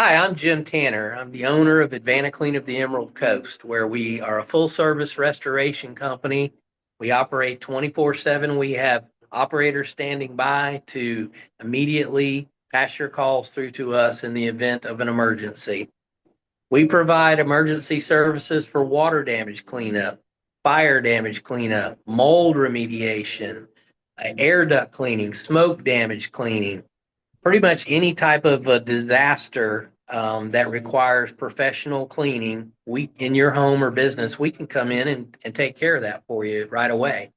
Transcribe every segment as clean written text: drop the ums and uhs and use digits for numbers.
Hi, I'm Jim Tanner. I'm the owner of AdvantaClean of the Emerald Coast, where we are a full service restoration company. We operate 24/7. We have operators standing by to immediately pass your calls through to us in the event of an emergency. We provide emergency services for water damage cleanup, fire damage cleanup, mold remediation, air duct cleaning, smoke damage cleaning, pretty much any type of a disaster that requires professional cleaning, we in your home or business, we can come in and take care of that for you right away.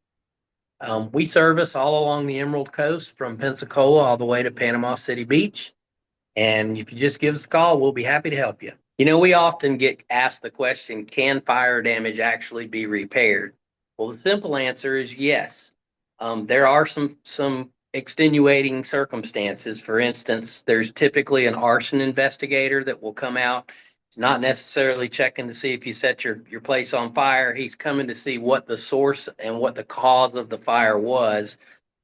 We service all along the Emerald Coast from Pensacola all the way to Panama City Beach. And if you just give us a call, we'll be happy to help you. We often get asked the question, can fire damage actually be repaired? Well, the simple answer is yes. There are some extenuating circumstances. For instance, there's typically an arson investigator that will come out. He's not necessarily checking to see if you set your place on fire. He's coming to see what the source and what the cause of the fire was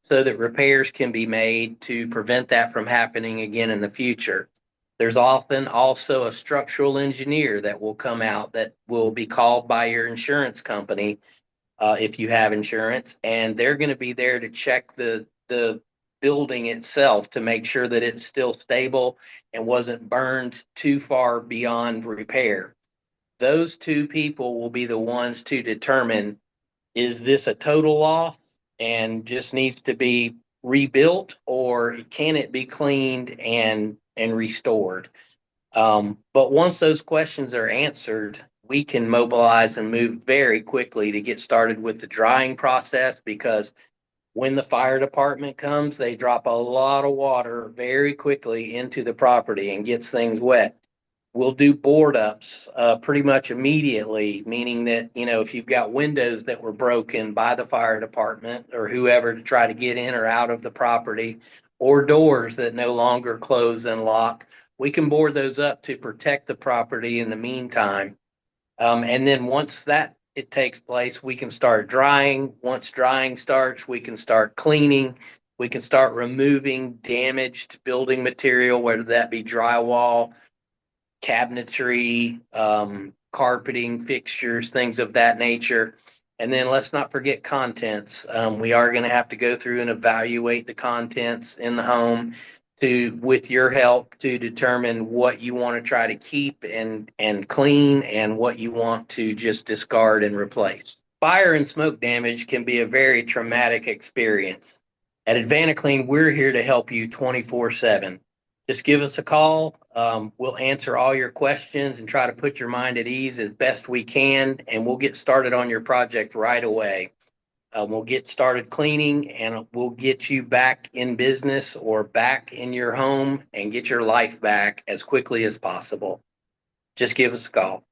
so that repairs can be made to prevent that from happening again in the future. There's often also a structural engineer that will come out that will be called by your insurance company if you have insurance, and they're going to be there to check the building itself to make sure that it's still stable and wasn't burned too far beyond repair. Those two people will be the ones to determine, is this a total loss and just needs to be rebuilt, or can it be cleaned and restored? But once those questions are answered, we can mobilize and move very quickly to get started with the drying process, because when the fire department comes, they drop a lot of water very quickly into the property and gets things wet. We'll do board ups pretty much immediately, meaning that, if you've got windows that were broken by the fire department or whoever to try to get in or out of the property, or doors that no longer close and lock, we can board those up to protect the property in the meantime. And then once that it takes place, we can start drying. Once drying starts, we can start cleaning. We can start removing damaged building material, whether that be drywall, cabinetry, carpeting, fixtures, things of that nature. And then let's not forget contents. We are going to have to go through and evaluate the contents in the home with your help, to determine what you want to try to keep and clean and what you want to just discard and replace. Fire and smoke damage can be a very traumatic experience. At AdvantaClean, we're here to help you 24/7. Just give us a call. We'll answer all your questions and try to put your mind at ease as best we can, and we'll get started on your project right away. We'll get started cleaning, and we'll get you back in business or back in your home and get your life back as quickly as possible. Just give us a call.